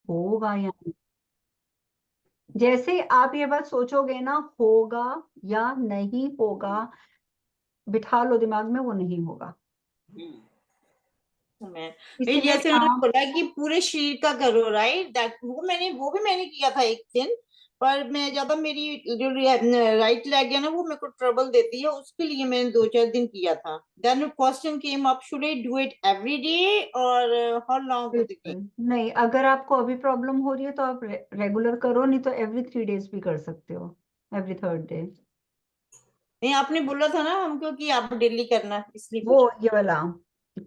होगा या नहीं। जैसे ही आप ये बात सोचोगे ना, होगा या नहीं होगा, बिठा लो दिमाग में, वो नहीं होगा। मैं फिर इसलिए जैसे उन्होंने काम, बोला कि पूरे शरीर का करो, राइट, दैट वो भी मैंने किया था एक दिन। पर मैं ज्यादा, मेरी जो राइट लेग है ना, वो मेरे को ट्रबल देती है, उसके लिए मैंने 2-4 दिन किया था। Then question came up, should I do it every day और how long would it take? बिल्कुल नहीं, अगर आपको अभी प्रॉब्लम हो रही है तो आप रेगुलर करो, नहीं तो एवरी 3 डेज भी कर सकते हो, एवरी थर्ड डे। नहीं, आपने बोला था ना हमको कि आप डेली करना, इसलिए वो पूछ। ये वाला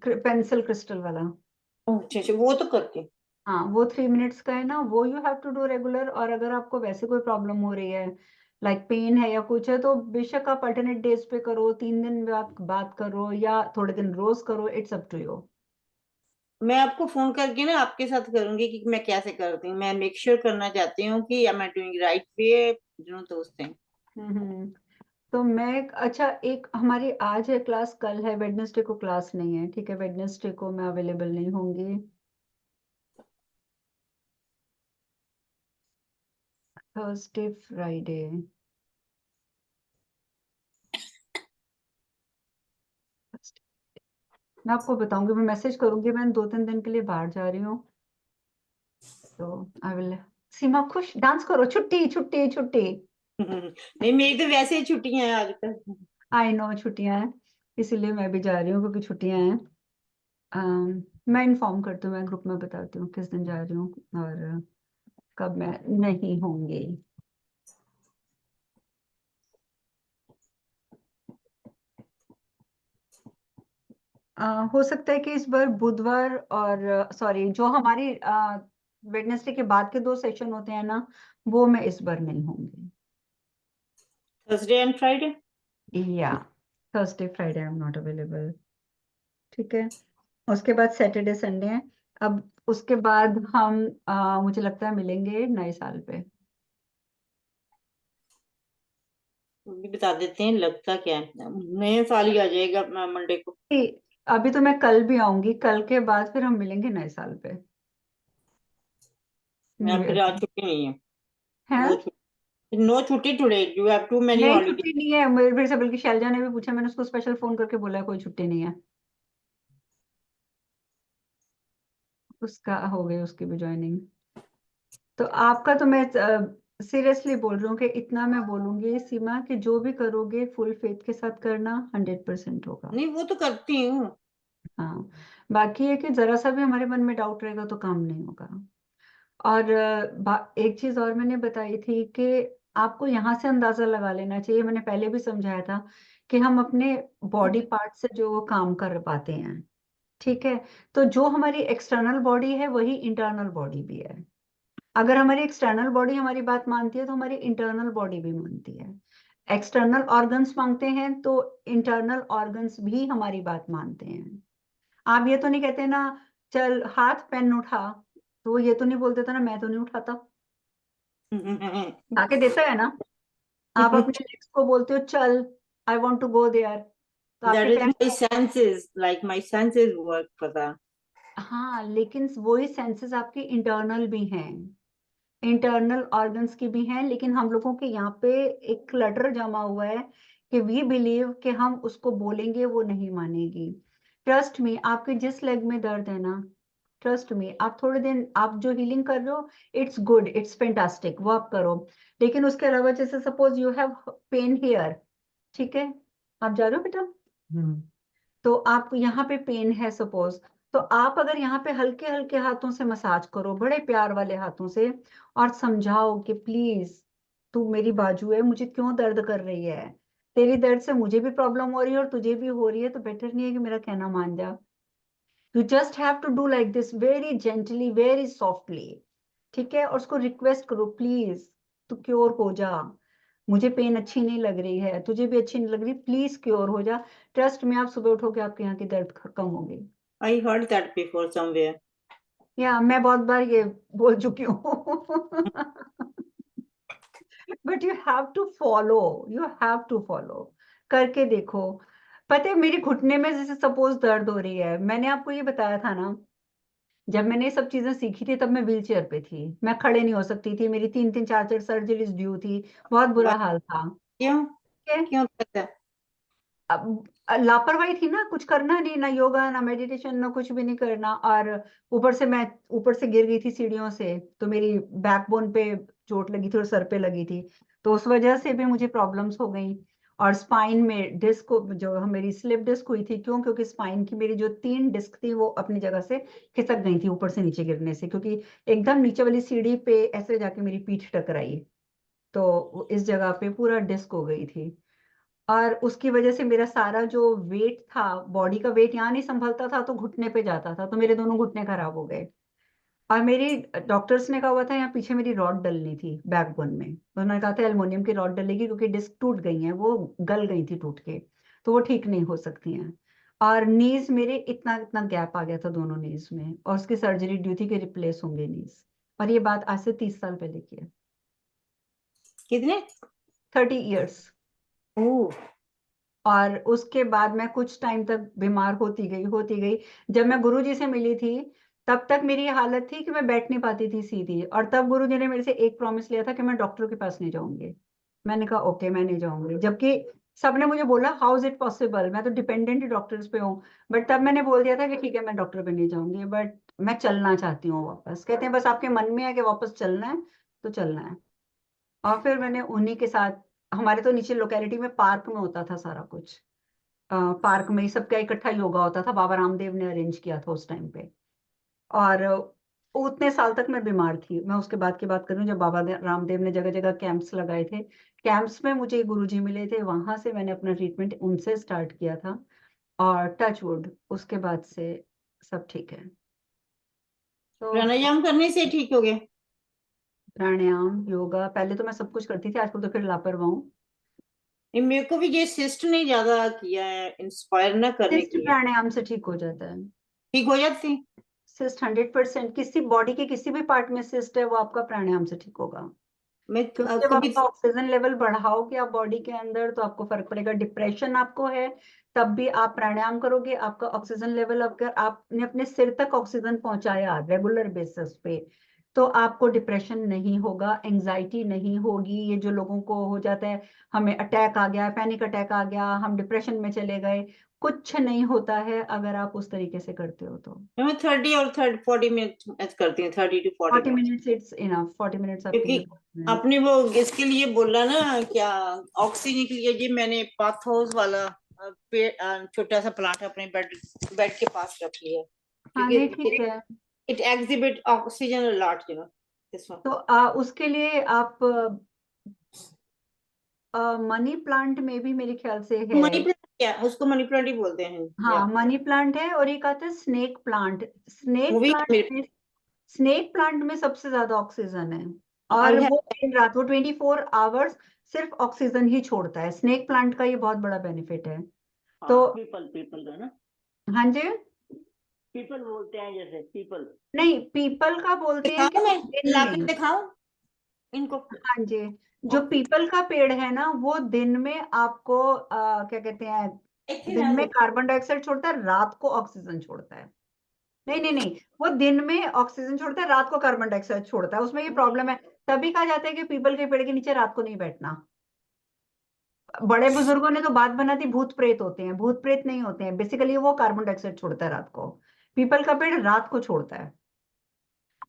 पेंसिल क्रिस्टल वाला, अच्छा अच्छा, वो तो करती हूँ। हाँ वो 3 मिनट्स का है ना, वो you have to do regular. और अगर आपको वैसे कोई प्रॉब्लम हो रही है, लाइक पेन है या कुछ है, तो बेशक आप अल्टरनेट डेज पे करो, 3 दिन बात करो या थोड़े दिन रोज करो, इट्स अप टू यू। मैं आपको फोन करके ना आपके साथ करूंगी कि मैं कैसे करती हूँ। मैं मेक श्योर करना चाहती हूँ कि am I doing right way, those things। हम्म। तो मैं, अच्छा एक हमारी आज है क्लास, कल है, वेडनेसडे को क्लास नहीं है, ठीक है, वेडनेसडे को मैं अवेलेबल नहीं होंगी। थर्सडे फ्राइडे, मैं आपको बताऊंगी, मैं मैसेज करूंगी, मैं 2-3 दिन के लिए बाहर जा रही हूँ, तो आई विल। सीमा खुश, डांस करो, छुट्टी छुट्टी छुट्टी। नहीं, मेरी तो वैसे ही छुट्टियां हैं आजकल। आई नो छुट्टियां हैं, इसीलिए मैं भी जा रही हूँ क्योंकि छुट्टियां हैं। मैं इन्फॉर्म करती हूँ, मैं ग्रुप में बताती हूँ किस दिन जा रही हूँ और कब मैं नहीं होंगी। हो सकता है कि इस बार बुधवार और सॉरी, जो हमारी वेडनेसडे के बाद के 2 सेशन होते हैं ना, वो मैं इस बार नहीं होंगी। Thursday and Friday. या Thursday Friday I am not available, ठीक है। उसके बाद सैटरडे संडे है। अब उसके बाद हम मुझे लगता है मिलेंगे नए साल पे। भी बता देते हैं, लगता क्या है, नया साल ही आ जाएगा मंडे को। अभी तो मैं कल भी आऊंगी, कल के बाद फिर हम मिलेंगे नए साल पे, न्यू मैं ईयर फिर आज पे। छुट्टी नहीं है। है, नो छुट्टी, नो छुट्टी today, you have too many नहीं हॉलीडे। छुट्टी नहीं है मेरे से, बल्कि शैलजा ने भी पूछा, मैंने उसको स्पेशल फोन करके बोला है, कोई छुट्टी नहीं है। उसका हो गई, उसकी भी ज्वाइनिंग। तो आपका तो मैं सीरियसली बोल रही हूँ कि इतना मैं बोलूंगी सीमा, कि जो भी करोगे फुल फेथ के साथ करना, 100% होगा। नहीं, वो तो करती हूँ। हाँ, बाकी है कि जरा सा भी हमारे मन में डाउट रहेगा तो काम नहीं होगा। और एक चीज और मैंने बताई थी कि आपको यहाँ से अंदाजा लगा लेना चाहिए, मैंने पहले भी समझाया था, कि हम अपने बॉडी पार्ट से जो काम कर पाते हैं, ठीक है। तो जो हमारी एक्सटर्नल बॉडी है वही इंटरनल बॉडी भी है। अगर हमारी एक्सटर्नल बॉडी हमारी बात मानती है तो हमारी इंटरनल बॉडी भी मानती है। एक्सटर्नल ऑर्गन्स मांगते हैं तो इंटरनल ऑर्गन्स भी हमारी बात मानते हैं। आप ये तो नहीं कहते ना, चल हाथ पेन उठा, तो वो ये तो नहीं बोलते था ना, मैं तो नहीं उठाता, आके देता है ना। आप अपने लेग्स को बोलते हो चल, I want to go there, तो दैट आपके इज पैर, my senses, like my senses work, पता। हाँ लेकिन वही सेंसेस आपकी इंटरनल भी हैं, इंटरनल ऑर्गन्स की भी हैं, लेकिन हम लोगों के यहाँ पे एक क्लटर जमा हुआ है कि वी बिलीव कि हम उसको बोलेंगे वो नहीं मानेगी। ट्रस्ट मी, आपके जिस लेग में दर्द है ना, ट्रस्ट मी, आप थोड़े दिन आप जो हीलिंग कर रहे हो, इट्स गुड, इट्स फैंटास्टिक, वो आप करो। लेकिन उसके अलावा जैसे suppose you have pain here, ठीक है, आप जा रहे हो बेटा, तो आप यहाँ पे पेन है सपोज, तो आप अगर यहाँ पे हल्के हल्के हाथों से मसाज करो, बड़े प्यार वाले हाथों से, और समझाओ कि प्लीज तू मेरी बाजू है, मुझे क्यों दर्द कर रही है, तेरी दर्द से मुझे भी प्रॉब्लम हो रही है और तुझे भी हो रही है, तो बेटर नहीं है कि मेरा कहना मान जा। You just have to do like this, very gently, very softly, ठीक है। और उसको रिक्वेस्ट करो, प्लीज तू क्योर हो जा, मुझे पेन अच्छी नहीं लग रही है, तुझे भी अच्छी नहीं लग रही, प्लीज क्योर हो जा। ट्रस्ट में, आप सुबह उठोगे आपके यहाँ की दर्द कम होगी। I heard that before somewhere. या मैं बहुत बार ये बोल चुकी हूँ। But you have to follow, you have to follow, करके देखो। पता है मेरी घुटने में जैसे सपोज दर्द हो रही है, मैंने आपको ये बताया था ना, जब मैंने ये सब चीजें सीखी थी तब मैं व्हील चेयर पे थी, मैं खड़े नहीं हो सकती थी, मेरी 3-3 4-4 सर्जरीज ड्यू थी, बहुत बुरा हाल था। क्यों? ठीक है। क्यों था? अब लापरवाही थी ना, कुछ करना नहीं, ना योगा ना मेडिटेशन ना कुछ भी नहीं करना, और ऊपर से गिर गई थी सीढ़ियों से, तो मेरी बैकबोन पे चोट लगी थी और सर पे लगी थी, तो उस वजह से भी मुझे प्रॉब्लम्स हो गई। और स्पाइन में डिस्क जो मेरी स्लिप डिस्क हुई थी, क्योंकि स्पाइन की मेरी जो 3 डिस्क थी वो अपनी जगह से खिसक गई थी ऊपर से नीचे गिरने से, क्योंकि एकदम नीचे वाली सीढ़ी पे ऐसे जाके मेरी पीठ टकराई, तो इस जगह पे पूरा डिस्क हो गई थी। और उसकी वजह से मेरा सारा जो वेट था, बॉडी का वेट यहाँ नहीं संभलता था, तो घुटने पे जाता था, तो मेरे दोनों घुटने खराब हो गए। और मेरी डॉक्टर्स ने कहा हुआ था यहाँ पीछे मेरी रॉड डलनी थी बैकबोन में, तो उन्होंने कहा था एल्युमिनियम की रॉड डलेगी, क्योंकि डिस्क टूट गई है, वो गल गई थी टूट के, तो वो ठीक नहीं हो सकती हैं। और नीज मेरे इतना इतना गैप आ गया था दोनों नीज में, और उसकी सर्जरी ड्यू थी कि रिप्लेस होंगे नीज। और ये बात आज से 30 साल पहले की है। कितने? 30 ईयर्स। ओह। और उसके बाद मैं कुछ टाइम तक बीमार होती गई। जब मैं गुरुजी से मिली थी तब तक मेरी ये हालत थी कि मैं बैठ नहीं पाती थी सीधी, और तब गुरुजी ने मेरे से एक प्रॉमिस लिया था कि मैं डॉक्टर के पास नहीं जाऊंगी। मैंने कहा ओके मैं नहीं जाऊंगी, जबकि सबने मुझे बोला हाउ इज इट पॉसिबल, मैं तो डिपेंडेंट ही डॉक्टर्स पे हूँ। बट तब मैंने बोल दिया था कि ठीक है मैं डॉक्टर पे नहीं जाऊंगी, बट मैं चलना चाहती हूँ वापस। कहते हैं बस आपके मन में है कि वापस चलना है तो चलना है। और फिर मैंने उन्हीं के साथ, हमारे तो नीचे लोकेलिटी में पार्क में होता था सारा कुछ, पार्क में ही सबका इकट्ठा योगा होता था, बाबा रामदेव ने अरेंज किया था उस टाइम पे। और उतने साल तक मैं बीमार थी। मैं उसके बाद की बात करूं, जब रामदेव ने जगह जगह कैंप्स लगाए थे, कैंप्स में मुझे गुरुजी मिले थे, वहां से मैंने अपना ट्रीटमेंट उनसे स्टार्ट किया था। और टच वुड उसके बाद से सब ठीक है। तो प्राणायाम करने से ठीक हो गए? प्राणायाम योगा पहले तो मैं सब कुछ करती थी, आजकल तो फिर लापरवाह हूँ। ये मेरे को भी ये सिस्ट ने ज्यादा किया है इंस्पायर ना करने सिस्ट के लिए। प्राणायाम से ठीक हो जाता है। ठीक हो जाती? सिस्ट 100%, किसी बॉडी के किसी भी पार्ट में सिस्ट है वो आपका प्राणायाम से ठीक होगा। मैं क्योंकि जब कभी। आपका ऑक्सीजन लेवल बढ़ाओगे आप बॉडी के अंदर तो आपको फर्क पड़ेगा। डिप्रेशन आपको है तब भी आप प्राणायाम करोगे, आपका ऑक्सीजन लेवल, अगर आपने अपने सिर तक ऑक्सीजन पहुंचाया रेगुलर बेसिस पे, तो आपको डिप्रेशन नहीं होगा, एंजाइटी नहीं होगी। ये जो लोगों को हो जाता है, हमें अटैक आ गया, पैनिक अटैक आ गया, हम डिप्रेशन में चले गए, कुछ नहीं होता है अगर आप उस तरीके से करते हो तो। मैं 30 और 40 मिनट करती हूँ, 30 to 40 40 minute. Minutes it's enough, 40 minutes आपके क्योंकि लिए बहुत है। आपने वो इसके लिए बोला ना क्या, ऑक्सीजन के लिए, ये मैंने पाथोस वाला छोटा सा प्लांट अपने बेड बेड के पास रख लिया, हाँ क्योंकि नहीं ठीक है। It exhibit oxygen a lot, this one. तो उसके लिए आप मनी प्लांट में भी मेरे ख्याल से है। मनी प्लांट, क्या उसको मनी प्लांट ही बोलते हैं? या हाँ मनी प्लांट है, और एक आता है स्नेक प्लांट। वो स्नेक भी प्लांट मेरे में स्नेक प्लांट में सबसे ज्यादा ऑक्सीजन है, आई और है। वो दिन रात वो 24 आवर्स सिर्फ ऑक्सीजन ही छोड़ता है। स्नेक प्लांट का ये बहुत बड़ा बेनिफिट है। हाँ, तो पीपल पीपल का ना, हाँ जी, पीपल बोलते हैं जैसे पीपल। नहीं पीपल का बोलते हैं कि दिखाओ, वो मैं दिन ला के में। दिखाऊं इनको? हाँ जी, जो पीपल का पेड़ है ना वो दिन में आपको क्या कहते हैं, ਇੱਥੇ दिन ਰਹਿਣ में ਦਿਓ। कार्बन डाइऑक्साइड छोड़ता है, रात को ऑक्सीजन छोड़ता है। नहीं नहीं नहीं, वो दिन में ऑक्सीजन छोड़ता है, रात को कार्बन डाइऑक्साइड छोड़ता है, उसमें ये प्रॉब्लम है। तभी कहा जाता है कि पीपल के पेड़ के नीचे रात को नहीं बैठना। बड़े बुजुर्गों ने तो बात बना दी, भूत प्रेत होते हैं, भूत प्रेत नहीं होते हैं, बेसिकली वो कार्बन डाइऑक्साइड छोड़ता है रात को। पीपल का पेड़ रात को छोड़ता है।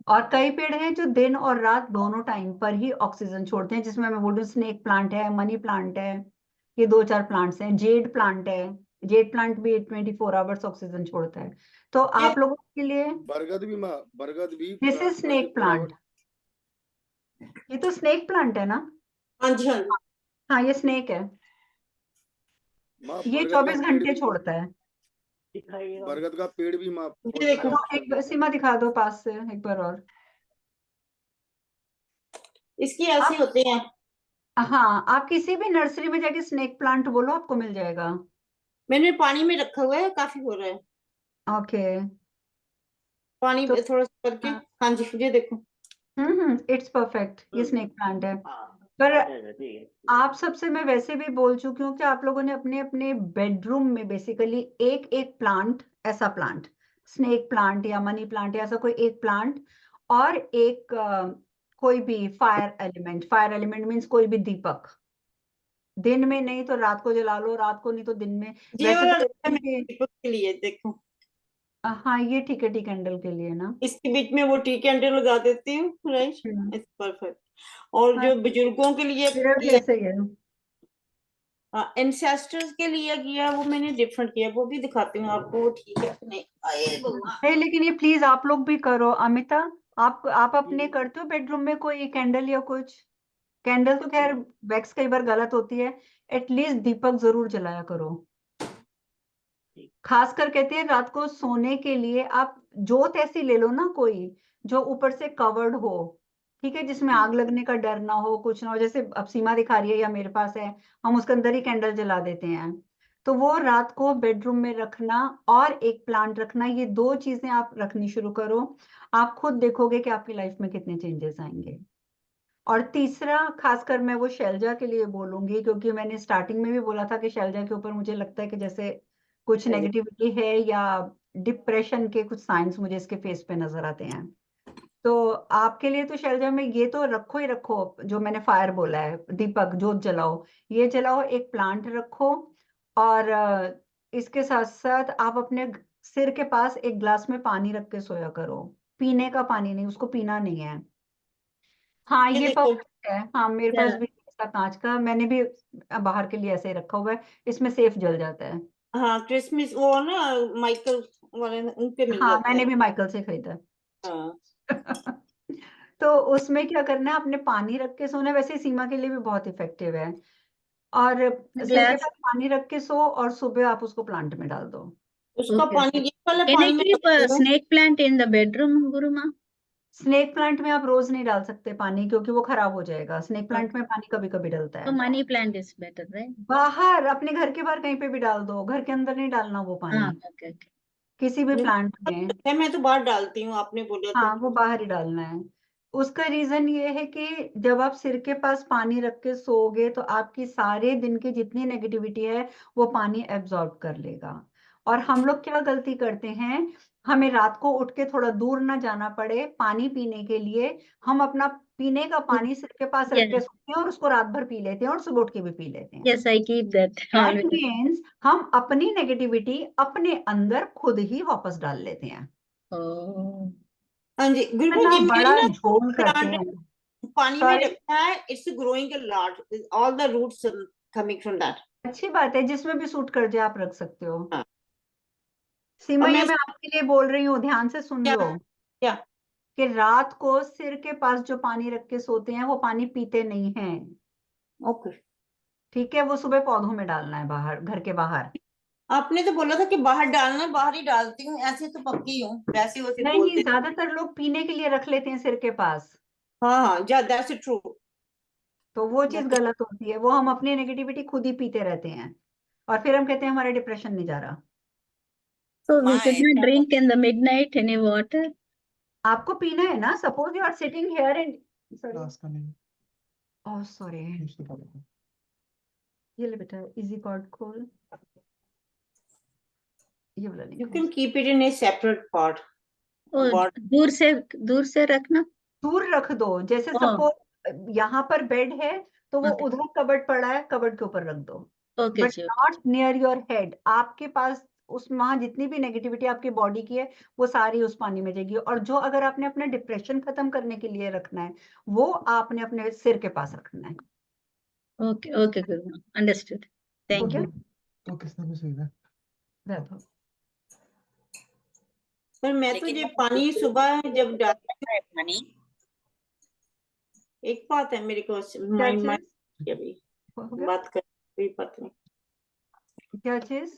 और कई पेड़ हैं जो दिन और रात दोनों टाइम पर ही ऑक्सीजन छोड़ते हैं, जिसमें मैं बोल रही हूँ स्नेक प्लांट है, मनी प्लांट है, ये 2-4 प्लांट्स हैं। जेड प्लांट है, जेड प्लांट भी 24 आवर्स ऑक्सीजन छोड़ता है। तो ये आप लोगों के लिए बरगद भी this is snake 24 plant. Hour. ये तो स्नेक प्लांट है ना। हाँ जी, हाँ। हाँ ये स्नेक है, माँ ये बरगद का 24 पेड़ घंटे भी, छोड़ता है। दिखाइएगा। बरगद का पेड़ भी माँ ये 24 देखो, तो आवर। एक सीमा दिखा दो पास से एक बार और। इसकी ऐसे आप होते हैं। हाँ, आप किसी भी नर्सरी में जाके स्नेक प्लांट बोलो आपको मिल जाएगा। मैंने पानी में रखा हुआ है, काफी हो रहा है ओके। पानी तो में थोड़ा सा करके। हाँ जी, ये देखो। इट्स परफेक्ट, ये स्नेक प्लांट है। हाँ, पर अच्छा अच्छा, ठीक है। आप सबसे मैं वैसे भी बोल चुकी हूँ कि आप लोगों ने अपने अपने बेडरूम में बेसिकली एक एक प्लांट, ऐसा प्लांट स्नेक प्लांट या मनी प्लांट या ऐसा कोई एक प्लांट, और एक कोई भी फायर एलिमेंट मीन्स कोई भी दीपक, दिन में नहीं तो रात को जला लो, रात को नहीं तो दिन में। ये वैसे वाला तो रखा है कि दीपक के लिए, देखो हाँ ये ठीक है, टी कैंडल के लिए ना। इसके बीच में वो टी कैंडल लगा देती हूँ, राइट, इट्स परफेक्ट। और हाँ जो बुजुर्गों के लिए मेरा भी किया, ऐसा ही है। एंसेस्टर्स के लिए किया, वो मैंने डिफरेंट किया, वो भी दिखाती हूँ आपको, वो ठीक है कि नहीं। आए भगवान। नहीं लेकिन ये प्लीज आप लोग भी करो। अमिता, आप अपने करते हो बेडरूम में कोई कैंडल या कुछ? कैंडल तो खैर वैक्स कई बार गलत होती है, एटलीस्ट दीपक जरूर जलाया करो। खासकर कहते हैं रात को सोने के लिए आप जोत ऐसी ले लो ना कोई, जो ऊपर से कवर्ड हो, ठीक है, जिसमें आग लगने का डर ना हो, कुछ ना हो। जैसे अब सीमा दिखा रही है या मेरे पास है, हम उसके अंदर ही कैंडल जला देते हैं। तो वो रात को बेडरूम में रखना और एक प्लांट रखना, ये दो चीजें आप रखनी शुरू करो, आप खुद देखोगे कि आपकी लाइफ में कितने चेंजेस आएंगे। और तीसरा, खासकर मैं वो शैलजा के लिए बोलूंगी, क्योंकि मैंने स्टार्टिंग में भी बोला था कि शैलजा के ऊपर मुझे लगता है कि जैसे कुछ नेगेटिविटी है या डिप्रेशन के कुछ साइंस मुझे इसके फेस पे नजर आते हैं। तो आपके लिए तो शैलजा में ये तो रखो ही रखो, जो मैंने फायर बोला है, दीपक जोत जलाओ, ये जलाओ, एक प्लांट रखो। और इसके साथ साथ आप अपने सिर के पास एक ग्लास में पानी रख के सोया करो, पीने का पानी नहीं, उसको पीना नहीं है। हाँ ये ये देखो, परफेक्ट है, हाँ मेरे पास भी ऐसा कांच का, मैंने भी बाहर के लिए ऐसे ही रखा हुआ है, इसमें सेफ जल जाता है। हाँ क्रिसमस वो ना माइकल वाले उनके मिल हाँ जाता मैंने है। भी माइकल से खरीदा। हाँ तो उसमें क्या करना है, आपने पानी रख के सोना है, वैसे सीमा के लिए भी बहुत इफेक्टिव है। और सिर के Glass. पास पानी रख के सो, और सुबह आप उसको प्लांट में डाल दो। उसका Okay. पानी, ये वाला Can I पानी मैं keep रखती a हूँ। snake plant in the bedroom, Guruma? Snake plant में आप रोज नहीं डाल सकते पानी, क्योंकि वो खराब हो जाएगा। Snake plant Okay. में पानी कभी कभी डलता So है। money plant is better, right? बाहर, अपने घर के बाहर कहीं पे भी डाल दो, घर के अंदर नहीं डालना वो पानी, Okay, okay. किसी भी नहीं, प्लांट में। है, मैं तो बाहर डालती हूँ, आपने बोला हाँ तो। वो बाहर ही डालना है। उसका रीजन ये है कि जब आप सिर के पास पानी रख के सोओगे तो आपकी सारे दिन की जितनी नेगेटिविटी है वो पानी एब्जॉर्ब कर लेगा। और हम लोग क्या गलती करते हैं, हमें रात को उठ के थोड़ा दूर ना जाना पड़े पानी पीने के लिए, हम अपना पीने का पानी सिर के पास रख Yeah. के सोते हैं और उसको रात भर पी लेते हैं और सुबह उठ के भी पी लेते हैं। Yes, I keep that that always. Means हम अपनी नेगेटिविटी अपने अंदर खुद ही वापस डाल लेते हैं। Oh. हाँ जी गुरु इतना जी, मैंने बड़ा ना झोल करते प्लांट हैं। पानी में सॉरी, रखा है, it's growing a lot, all the roots coming from that. अच्छी बात है, जिसमें भी सूट कर जाए आप रख सकते हो। हाँ, सीमा और ये मैं मैं आपके लिए बोल रही हूँ, ध्यान से सुन क्या लो, क्या कि रात को सिर के पास जो पानी रख के सोते हैं वो पानी पीते नहीं हैं, ओके। ठीक है, वो सुबह पौधों में डालना है, बाहर, घर के बाहर। आपने तो बोला था कि बाहर डालना, बाहर ही डालती हूँ, ऐसे तो पक्की हूँ, वैसे वैसे नहीं नहीं, बोलते। ज्यादातर लोग पीने के लिए रख लेते हैं सिर के पास, हाँ हाँ, दैट्स ट्रू। तो वो चीज गलत होती है, वो हम अपनी नेगेटिविटी खुद ही पीते रहते हैं, और फिर हम कहते हैं हमारा डिप्रेशन नहीं जा रहा। So we should not drink in the midnight any water. आपको पीना है ना, suppose you are sitting here and oh sorry, ये ले बेटा, इजी कॉर्ड खोल, ये वाला नहीं यू खोल। Can keep it in A separate pot. Oh, दूर से रखना. दूर रख दो, जैसे Oh, सपोज यहाँ पर बेड है तो वो okay. उधर कबर्ड पड़ा है, कबर्ड के ऊपर रख दो, Okay, but sure. Not near your head. आपके पास उस वहां जितनी भी नेगेटिविटी आपकी बॉडी की है वो सारी उस पानी में जाएगी। और जो अगर आपने अपना डिप्रेशन खत्म करने के लिए रखना है वो आपने अपने सिर के पास रखना है। Okay, okay, Guruma. Understood. हो Thank गया you. तो किसने भी सही है वैभव? पर मैं तो ये पानी सुबह जब डालती हूँ, पानी. एक बात है मेरे को क्या माइंड चीज में अभी हो गया, बात कर, कोई बात नहीं। क्या चीज?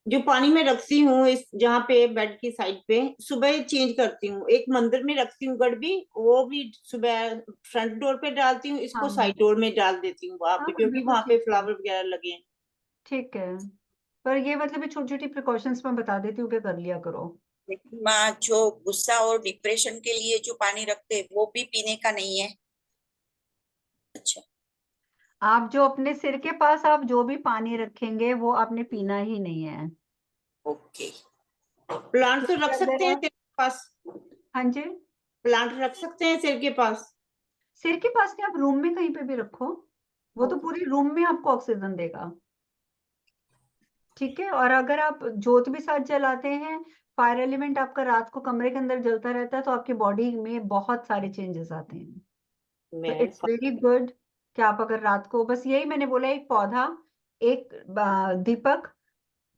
जो पानी में रखती हूँ इस जहाँ पे बेड की साइड पे, सुबह चेंज करती हूँ, एक मंदिर में रखती हूँ गड़बी, वो भी सुबह फ्रंट डोर पे डालती हूँ, इसको हाँ साइड डोर में डाल देती हूँ वहां हाँ पे, क्योंकि बिल्कुल वहां पे ठीक है, फ्लावर वगैरह लगे हैं। ठीक है, पर ये मतलब छोटी छोटी प्रिकॉशंस मैं बता देती हूँ कि कर लिया करो। लेकिन माँ, जो गुस्सा और डिप्रेशन के लिए जो पानी रखते हैं वो भी पीने का नहीं है? अच्छा। आप जो अपने सिर के पास आप जो भी पानी रखेंगे वो आपने पीना ही नहीं है। ओके। प्लांट तो रख अगर सकते हैं आप- सिर के पास, हाँ जी, प्लांट रख सकते हैं सिर के पास। सिर के पास नहीं, आप रूम में कहीं पे भी रखो, वो तो Okay. पूरे रूम में आपको ऑक्सीजन देगा। ठीक है, और अगर आप जोत भी साथ जलाते हैं, फायर एलिमेंट आपका रात को कमरे के अंदर जलता रहता है, तो आपकी बॉडी में बहुत सारे चेंजेस आते हैं। तो मैं इट्स वेरी गुड कि आप अगर रात को, बस यही मैंने बोला, एक पौधा, एक दीपक,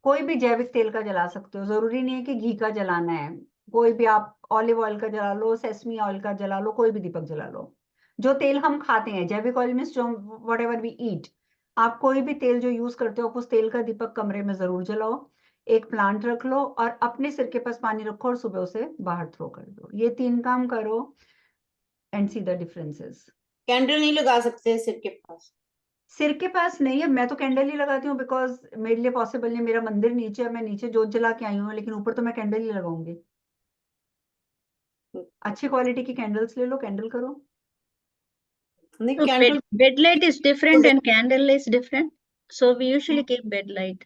कोई भी जैविक तेल का जला सकते हो, जरूरी नहीं है कि घी का जलाना है। कोई भी आप ऑलिव ऑयल का जला लो, सेसमी ऑयल का जला लो, कोई भी दीपक जला लो। जो तेल हम खाते हैं, जैविक ऑयल मीन्स जो वट एवर वी ईट, आप कोई भी तेल जो यूज करते हो, आप उस तेल का दीपक कमरे में जरूर जलाओ। एक प्लांट रख लो और अपने सिर के पास पानी रखो और सुबह उसे बाहर थ्रो कर दो। ये 3 काम करो and see the differences. Candle नहीं लगा सकते सिर के पास? सिर के पास नहीं है, मैं तो कैंडल ही लगाती हूँ, बिकॉज मेरे लिए पॉसिबल नहीं, मेरा मंदिर नीचे है, मैं नीचे जोत जला के आई हूँ, लेकिन ऊपर तो मैं कैंडल ही लगाऊंगी। अच्छी क्वालिटी की कैंडल्स ले लो, कैंडल करो। नहीं, So candle bed light is different and candle is different. So we usually keep bed light.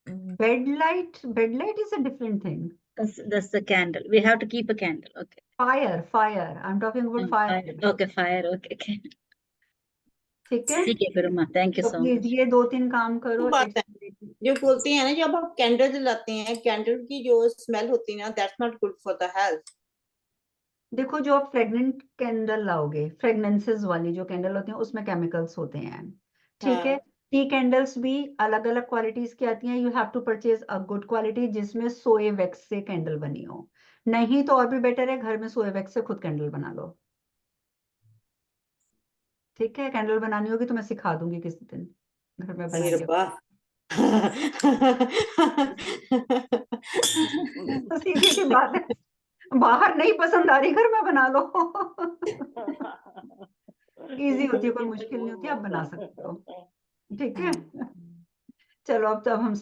Bed light is a different thing. That's the candle. We have to keep a candle. Okay. Fire I am talking about Fire. Fire. Okay, fire. Okay, okay. ठीक है, ठीक है गुरुमा, thank you तो so please much. ये 2-3 काम करो। बात है जो बोलते हैं ना, जब आप कैंडल जलाते हैं, कैंडल की जो स्मेल होती है ना, that's not good for the health. देखो, जो आप फ्रेगनेंट कैंडल लाओगे, फ्रेगनेंसेस वाली जो कैंडल होती हैं, उसमें केमिकल्स होते हैं। ठीक है, हाँ। टी कैंडल्स भी अलग अलग क्वालिटीज की आती हैं। You have to purchase a good quality जिसमें सोए वैक्स से कैंडल बनी हो। नहीं तो और भी बेटर है, घर में सोए वैक्स से खुद कैंडल बना लो। ठीक है, कैंडल बनानी होगी तो मैं सिखा दूंगी किसी दिन, घर में अरे बनाइए। रब्बा। तो सीधी सी बात है, बाहर नहीं पसंद आ रही, घर में बना लो। इजी होती है, कोई मुश्किल नहीं होती, आप बना सकते हो। ठीक है, चलो अब हम